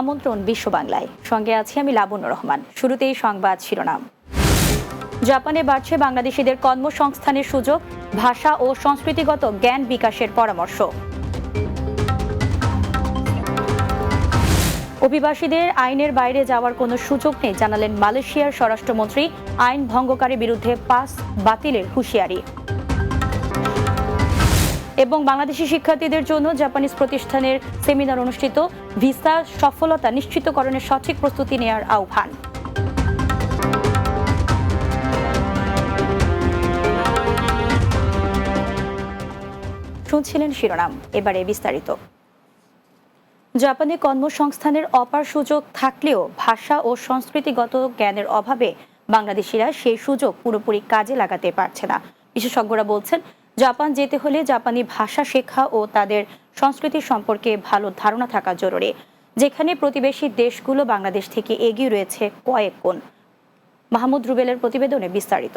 আমন্ত্রণ বিশ্ব বাংলায়, সঙ্গে আছি আমি লাবণ্য রহমান। শুরুতেই সংবাদ শিরোনাম। জাপানে বাড়ছে বাংলাদেশিদের কর্মসংস্থানের সুযোগ, ভাষা ও সংস্কৃতিগত জ্ঞান বিকাশের পরামর্শ। অভিবাসীদের আইনের বাইরে যাওয়ার কোনো সুযোগ নেই জানালেন মালয়েশিয়ার স্বরাষ্ট্রমন্ত্রী। আইন ভঙ্গকারীর বিরুদ্ধে পাস বাতিলের হুঁশিয়ারি। এবং বাংলাদেশি শিক্ষার্থীদের জন্য জাপানিজ প্রতিষ্ঠানের সেমিনার অনুষ্ঠিত, ভিসা সফলতা নিশ্চিতকরণের সঠিক প্রস্তুতি নেওয়ার আহ্বান। শুনছিলেন শিরোনাম, এবারে বিস্তারিত। জাপানে কর্মসংস্থানের অপার সুযোগ থাকলেও ভাষা ও সংস্কৃতিগত জ্ঞানের অভাবে বাংলাদেশিরা সেই সুযোগ পুরোপুরি কাজে লাগাতে পারছে না। বিশেষজ্ঞরা বলছেন, জাপান যেতে হলে জাপানি ভাষা শেখা ও তাদের সংস্কৃতি সম্পর্কে ভালো ধারণা থাকা জরুরি, যেখানে প্রতিবেশী দেশগুলো বাংলাদেশ থেকে এগিয়ে রয়েছে কয়েক গুণ। মাহমুদ রুবেলের প্রতিবেদনে বিস্তারিত।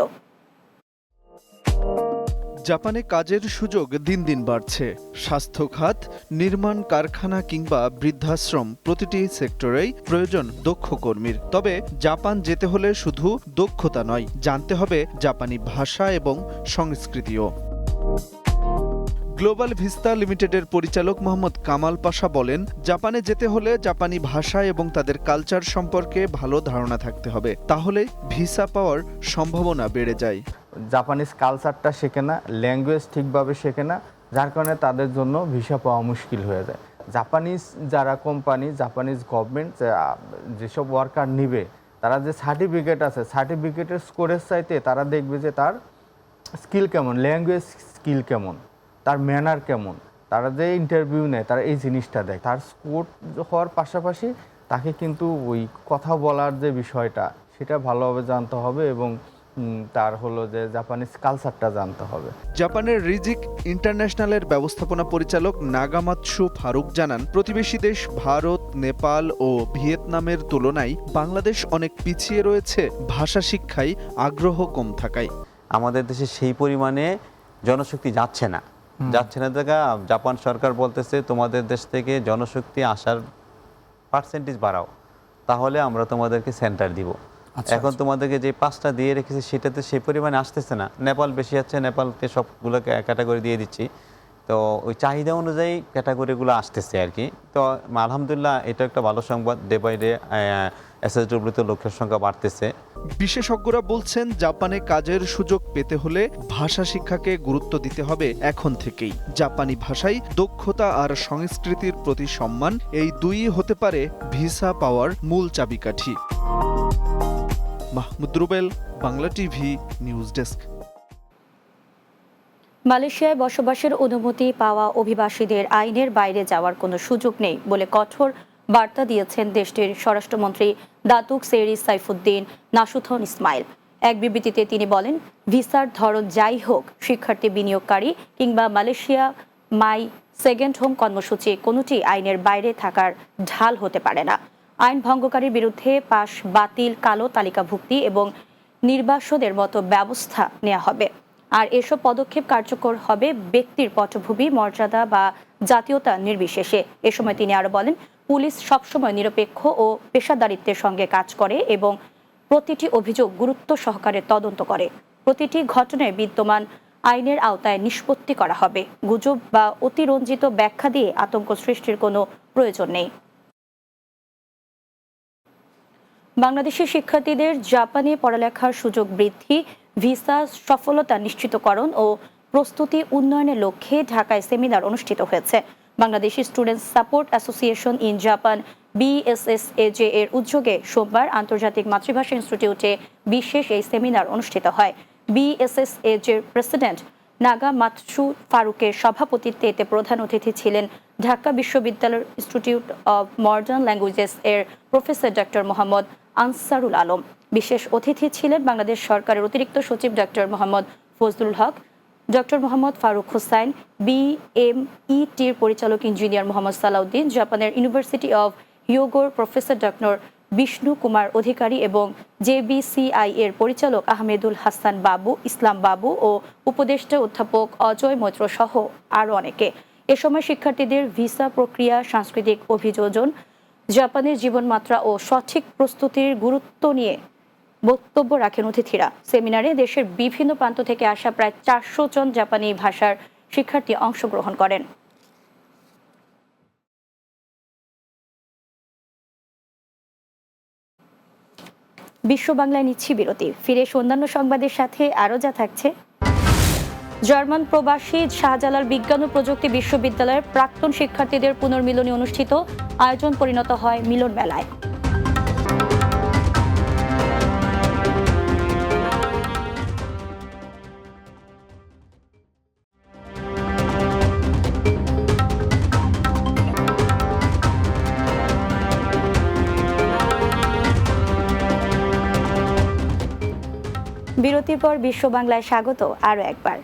জাপানে কাজের সুযোগ দিন দিন বাড়ছে। স্বাস্থ্য খাত, নির্মাণ কারখানা কিংবা বৃদ্ধাশ্রম, প্রতিটি সেক্টরেই প্রয়োজন দক্ষ কর্মীর। তবে জাপান যেতে হলে শুধু দক্ষতা নয়, জানতে হবে জাপানি ভাষা এবং সংস্কৃতিও। গ্লোবাল ভিস্তা লিমিটেডের পরিচালক মোহাম্মদ কামাল পাশা বলেন, জাপানে যেতে হলে জাপানি ভাষা এবং তাদের কালচার সম্পর্কে ভালো ধারণা থাকতে হবে, তাহলে ভিসা পাওয়ার সম্ভাবনা বেড়ে যায়। জাপানিজ কালচারটা শেখে না, ল্যাঙ্গুয়েজ ঠিকভাবে শেখে না, যার কারণে তাদের জন্য ভিসা পাওয়া মুশকিল হয়ে যায়। জাপানিজ যারা কোম্পানি, জাপানিজ গভর্নমেন্ট যেসব ওয়ার্কার নিবে, তারা যে সার্টিফিকেট আছে, সার্টিফিকেটের স্কোরের চাইতে তারা দেখবে যে তার স্কিল কেমন, ল্যাঙ্গুয়েজ স্কিল কেমন, তার ম্যানার কেমন। তারা যে ইন্টারভিউ নেয় তারা এই জিনিসটা দেয়। তার স্কোর হওয়ার পাশাপাশি তাকে কিন্তু ওই কথা বলার যে বিষয়টা, সেটা ভালোভাবে জানতে হবে এবং তার হলো যে জাপানিজ কালচারটা জানতে হবে। জাপানের রিজিক ইন্টারন্যাশনালের ব্যবস্থাপনা পরিচালক নাগামাৎসু ফারুক জানান, প্রতিবেশী দেশ ভারত, নেপাল ও ভিয়েতনামের তুলনায় বাংলাদেশ অনেক পিছিয়ে রয়েছে ভাষা শিক্ষায় আগ্রহ কম থাকায়। আমাদের দেশে সেই পরিমাণে জনশক্তি যাচ্ছে না দেখা জাপান সরকার বলতেছে তোমাদের দেশ থেকে জনশক্তি আসার পার্সেন্টেজ বাড়াও, তাহলে আমরা তোমাদেরকে সেন্টার দিব। এখন তোমাদেরকে যে 5টা দিয়ে রেখেছি সেটাতে সেই পরিমাণে আসতেছে না। নেপাল বেশি আছে, নেপালকে সবগুলোকে ক্যাটাগরি দিয়ে দিচ্ছি, তো ওই চাহিদা অনুযায়ী ক্যাটাগরিগুলো আসতেছে আর কি। তো আলহামদুলিল্লাহ, এটা একটা ভালো সংবাদ। ডে বাই ডে এসএসডব্লিউতে লোকের সংখ্যা বাড়তেছে। বিশেষজ্ঞরা বলছেন, জাপানে কাজের সুযোগ পেতে হলে ভাষা শিক্ষাকে গুরুত্ব দিতে হবে এখন থেকেই। জাপানি ভাষায় দক্ষতা আর সংস্কৃতির প্রতি সম্মান, এই দুই হতে পারে ভিসা পাওয়ার মূল চাবিকাঠি। Mahmud Rubel, Bangla TV, news desk. মালয়েশিয়ায় বসবাসের অনুমতি পাওয়া অভিবাসীদের আইনের বাইরে যাওয়ার কোনো সুযোগ নেই বলে কঠোর বার্তা দিয়েছেন দেশটির স্বরাষ্ট্রমন্ত্রী দাতুক সেরি সাইফুদ্দিন নাসুথন ইসমাইল। এক বিবৃতিতে তিনি বলেন, ভিসার ধরন যাই হোক, শিক্ষার্থী, বিনিয়োগকারী কিংবা মালয়েশিয়া মাই সেকেন্ড হোম কর্মসূচি কোনোটি আইনের বাইরে থাকার ঢাল হতে পারে না। আইন ভঙ্গকারীর বিরুদ্ধে পাস বাতিল, কালো তালিকাভুক্তি এবং নির্বাসনের মতো ব্যবস্থা নেওয়া হবে। আর এসব পদক্ষেপ কার্যকর হবে ব্যক্তির পটভূমি, মর্যাদা বা জাতীয়তা নির্বিশেষে। এ সময় তিনি আরো বলেন, পুলিশ সবসময় নিরপেক্ষ ও পেশাদারিত্বের সঙ্গে কাজ করে এবং প্রতিটি অভিযোগ গুরুত্ব সহকারে তদন্ত করে। প্রতিটি ঘটনায় বিদ্যমান আইনের আওতায় নিষ্পত্তি করা হবে। গুজব বা অতিরঞ্জিত ব্যাখ্যা দিয়ে আতঙ্ক সৃষ্টির কোনো প্রয়োজন নেই। বাংলাদেশি শিক্ষার্থীদের জাপানে পড়ালেখার সুযোগ বৃদ্ধি, ভিসা সফলতা নিশ্চিতকরণ ও প্রস্তুতি উন্নয়নের লক্ষ্যে ঢাকায় সেমিনার অনুষ্ঠিত হয়েছে। Bangladeshi students support association in Japan BSSAJ এর উদ্যোগে সোমবার আন্তর্জাতিক মাতৃভাষা ইনস্টিটিউটে বিশেষ এই সেমিনার অনুষ্ঠিত হয়। BSSAJ এর প্রেসিডেন্ট নাগামাৎসু ফারুকের সভাপতিত্বে এতে প্রধান অতিথি ছিলেন ঢাকা বিশ্ববিদ্যালয়ের ইনস্টিটিউট অব মডার্ন ল্যাঙ্গুয়েজেস এর প্রফেসর ডক্টর মোহাম্মদ আনসারুল আলম। বিশেষ অতিথি ছিলেন বাংলাদেশ সরকারের অতিরিক্ত সচিব ডক্টর মোহাম্মদ ফজলুল হক, ডক্টর মোহাম্মদ ফারুক হোসাইন, BMETর পরিচালক ইঞ্জিনিয়ার মোহাম্মদ সালাউদ্দিন, জাপানের ইউনিভার্সিটি অব হিয়োগোর প্রফেসর ডক্টর বিষ্ণু কুমার অধিকারী এবং JBCI এর পরিচালক আহমেদুল হাসান বাবু, ইসলাম বাবু ও উপদেষ্টা অধ্যাপক অজয় মৈত্র সহ আরও অনেকে। এ সময় শিক্ষার্থীদের ভিসা প্রক্রিয়া, সাংস্কৃতিক অভিযোজন, জাপানের জীবনমাত্রা ও সঠিক প্রস্তুতির গুরুত্ব নিয়ে বক্তব্য রাখেন অতিথিরা। সেমিনারে দেশের বিভিন্ন প্রান্ত থেকে আসা প্রায় 400 জন জাপানি ভাষার শিক্ষার্থী অংশগ্রহণ করেন। বিশ্ব বাংলায় নিচ্ছি বিরতি। ফিরে এসে অন্যান্য সংবাদের সাথে আরও যা থাকছে। জার্মান প্রবাসী শাহজালাল বিজ্ঞান ও প্রযুক্তি বিশ্ববিদ্যালয়ের প্রাক্তন শিক্ষার্থীদের পুনর্মিলনী অনুষ্ঠিত, আয়োজন পরিণত হয় মিলন মেলায়। বিরতির পর বিশ্ব বাংলায় স্বাগত আরও একবার।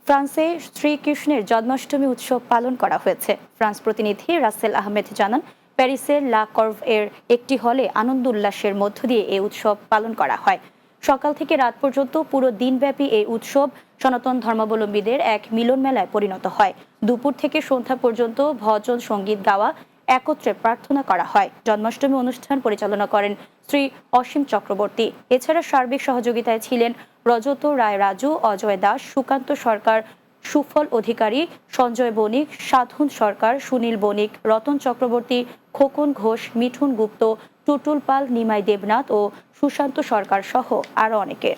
ফ্রান্সে শ্রীকৃষ্ণের জন্মাষ্টমী উৎসব পালন করা হয়েছে। ফ্রান্স প্রতিনিধি রাসেল আহমেদ জানান, প্যারিসের লা কর্ভ এর একটি হলে আনন্দ উল্লাসের মধ্য দিয়ে এই উৎসব পালন করা হয়। সকাল থেকে রাত পর্যন্ত পুরো দিনব্যাপী এই উৎসব সনাতন ধর্মাবলম্বীদের এক মিলন মেলায় পরিণত হয়। দুপুর থেকে সন্ধ্যা পর্যন্ত ভজন সঙ্গীত গাওয়া, একত্রে প্রার্থনা করা হয়। জন্মাষ্টমী অনুষ্ঠান পরিচালনা করেন শ্রী অসীম চক্রবর্তী। এছাড়া সার্বিক সহযোগিতায় ছিলেন রজত রায় রাজু, অজয় দাস, সুকান্ত সরকার, সুফল অধিকারী, সঞ্জয় বণিক, সাধন সরকার, সুনীল বণিক, রতন চক্রবর্তী, খোকন ঘোষ, মিঠুন গুপ্ত, টুটুল পাল, নিমাই দেবনাথ ও সুশান্ত সরকার সহ আরো অনেকে।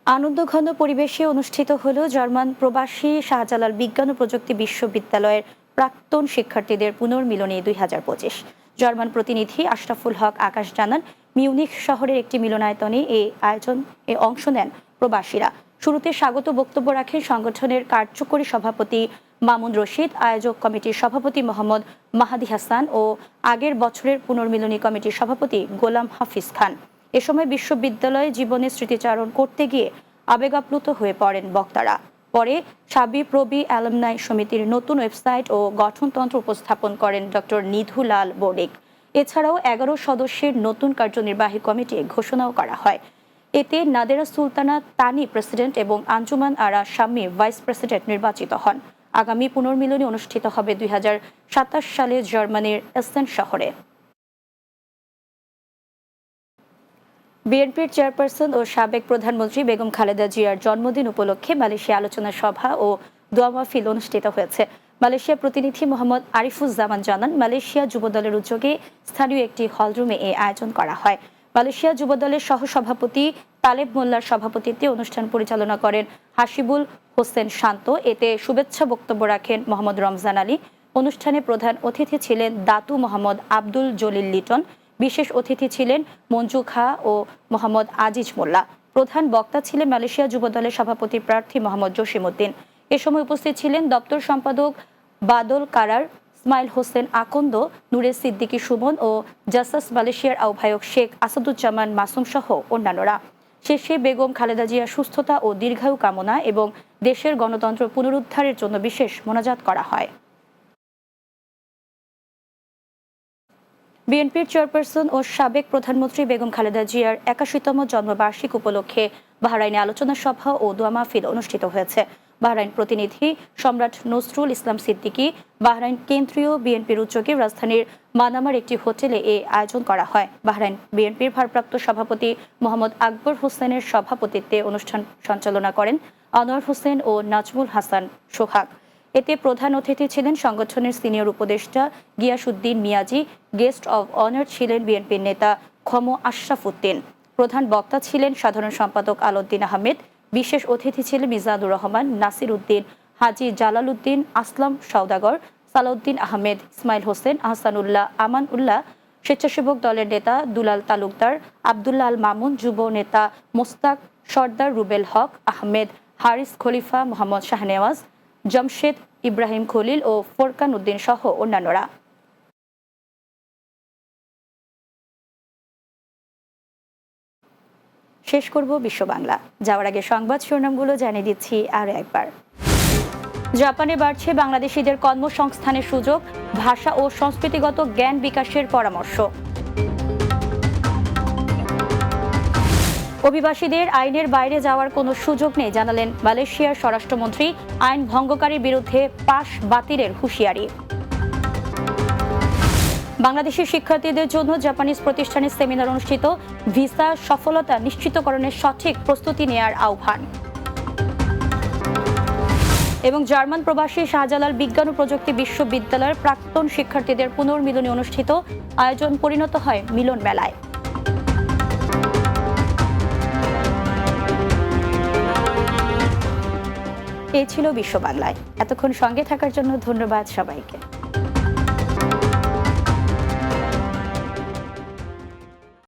আনন্দঘন পরিবেশে অনুষ্ঠিত হল জার্মান প্রবাসী শাহজালাল বিজ্ঞান ও প্রযুক্তি বিশ্ববিদ্যালয়ের প্রাক্তন শিক্ষার্থীদের পুনর্মিলনী 2025। জার্মান প্রতিনিধি আশরাফুল হক আকাশ জানান, মিউনিখ শহরের একটি মিলনায়তনে এই আয়োজনে অংশ নেন প্রবাসীরা। শুরুতে স্বাগত বক্তব্য রাখেন সংগঠনের কার্যকরী সভাপতি মামুন রশিদ, আয়োজক কমিটির সভাপতি মোহাম্মদ মাহাদি হাসান ও আগের বছরের পুনর্মিলনী কমিটির সভাপতি গোলাম হাফিজ খান। এ সময় বিশ্ববিদ্যালয়ে জীবনের স্মৃতিচারণ করতে গিয়ে আবেগাপ্লুত হয়ে পড়েন বক্তারা। পরে সাবি প্রবি অ্যালামনাই সমিতির নতুন ওয়েবসাইট ও গঠনতন্ত্র উপস্থাপন করেন ডক্টর নিধু লাল বণিক। এছাড়াও 11 সদস্যের নতুন কার্যনির্বাহী কমিটি ঘোষণাও করা হয়। এতে নাদেরা সুলতানা তানি প্রেসিডেন্ট এবং আঞ্জুমান আরা শাম্মী ভাইস প্রেসিডেন্ট নির্বাচিত হন। আগামী পুনর্মিলনী অনুষ্ঠিত হবে 2027 সালে জার্মানির এসেন শহরে। বিএনপির চেয়ারপারসন ও সাবেক প্রধানমন্ত্রী বেগম খালেদা জিয়ার জন্মদিন উপলক্ষে মালয়েশিয়া আলোচনা সভা ও দোয়া মাহফিল অনুষ্ঠিত হয়েছে। মালয়েশিয়া প্রতিনিধি মোহাম্মদ আরিফুজ্জামান জানান, মালয়েশিয়া যুবদলের উদ্যোগে স্থানীয় একটি হলরুমে এই আয়োজন করা হয়। মালয়েশিয়া যুবদলের সহসভাপতি তালেব মোল্লার সভাপতিত্বে অনুষ্ঠান পরিচালনা করেন হাসিবুল হোসেন শান্ত। এতে শুভেচ্ছা বক্তব্য রাখেন মোহাম্মদ রমজান আলী। অনুষ্ঠানে প্রধান অতিথি ছিলেন দাতু মোহাম্মদ আব্দুল জলিল লিটন। বিশেষ অতিথি ছিলেন মঞ্জু খা ও মোহাম্মদ আজিজ মোল্লা। প্রধান বক্তা ছিলেন মালয়েশিয়া যুবদলের সভাপতি প্রার্থী মোহাম্মদ জসিম উদ্দিন। এ সময় উপস্থিত ছিলেন দপ্তর সম্পাদক বাদল কারার, ইসমাইল হোসেন আকন্দ, নূরে সিদ্দিকী সুমন ও জাসাস মালয়েশিয়ার আহ্বায়ক শেখ আসাদুজ্জামান মাসুম সহ অন্যান্যরা। শেষে বেগম খালেদা জিয়ার সুস্থতা ও দীর্ঘায়ু কামনা এবং দেশের গণতন্ত্র পুনরুদ্ধারের জন্য বিশেষ মোনাজাত করা হয়। বিএনপির চেয়ারপারসন ও সাবেক প্রধানমন্ত্রী বেগম খালেদা জিয়ার 81তম জন্মবার্ষিকী উপলক্ষে বাহরাইনে আলোচনা সভা ও দোয়া মাহফিল অনুষ্ঠিত হয়েছে। বাহরাইন প্রতিনিধি সম্রাট নজরুল ইসলাম সিদ্দিকী, বাহরাইন কেন্দ্রীয় বিএনপির উদ্যোগে রাজধানীর মানামার একটি হোটেলে এই আয়োজন করা হয়। বাহরাইন বিএনপির ভারপ্রাপ্ত সভাপতি মোহাম্মদ আকবর হোসেনের সভাপতিত্বে অনুষ্ঠান সঞ্চালনা করেন আনোয়ার হোসেন ও নাজমুল হাসান সোহাগ। এতে প্রধান অতিথি ছিলেন সংগঠনের সিনিয়র উপদেষ্টা Giasuddin Miyaji. Guest of honour ছিলেন বিএনপির নেতা খম আশরাফ উদ্দিন। প্রধান বক্তা ছিলেন সাধারণ সম্পাদক আলাউদ্দিন আহমেদ। বিশেষ অতিথি ছিলেন মিজানুর রহমান, নাসির উদ্দিন, হাজী জালাল উদ্দিন, আসলাম সওদাগর, সালাউদ্দিন আহমেদ, ইসমাইল হোসেন, আহসানুল্লাহ, আমান উল্লাহ, স্বেচ্ছাসেবক দলের নেতা দুলাল তালুকদার, আব্দুল্লাহ আল মামুন, যুব নেতা মোস্তাক সর্দার, রুবেল হক, আহমেদ হারিস খলিফা, মোহাম্মদ শাহনেওয়াজ, জামশেদ ইব্রাহিম খলিল ও ফোরকান উদ্দিন সহ অন্যান্যরা। শেষ করব বিশ্ব বাংলা। যাওয়ার আগে সংবাদ শিরোনামগুলো জানিয়ে দিচ্ছি আরও একবার। জাপানে বাড়ছে বাংলাদেশিদের কর্মসংস্থানের সুযোগ, ভাষা ও সংস্কৃতিগত জ্ঞান বিকাশের পরামর্শ। অভিবাসীদের আইনের বাইরে যাওয়ার কোনো সুযোগ নেই জানালেন মালয়েশিয়ার স্বরাষ্ট্রমন্ত্রী। আইন ভঙ্গকারীর বিরুদ্ধে পাশ বাতিলের হুঁশিয়ারি। বাংলাদেশের শিক্ষার্থীদের জন্য জাপানিজ প্রতিষ্ঠানের সেমিনার অনুষ্ঠিত। ভিসা সফলতা নিশ্চিতকরণের সঠিক প্রস্তুতি নেয়ার আহ্বান। এবং জার্মান প্রবাসী শাহজালাল বিজ্ঞান ও প্রযুক্তি বিশ্ববিদ্যালয়ের প্রাক্তন শিক্ষার্থীদের পুনর্মিলনী অনুষ্ঠিত। আয়োজন পরিণত হয় মিলন মেলায়। এই ছিল বিশ্ব বাংলায়। এতক্ষণ সঙ্গে থাকার জন্য ধন্যবাদ সবাইকে।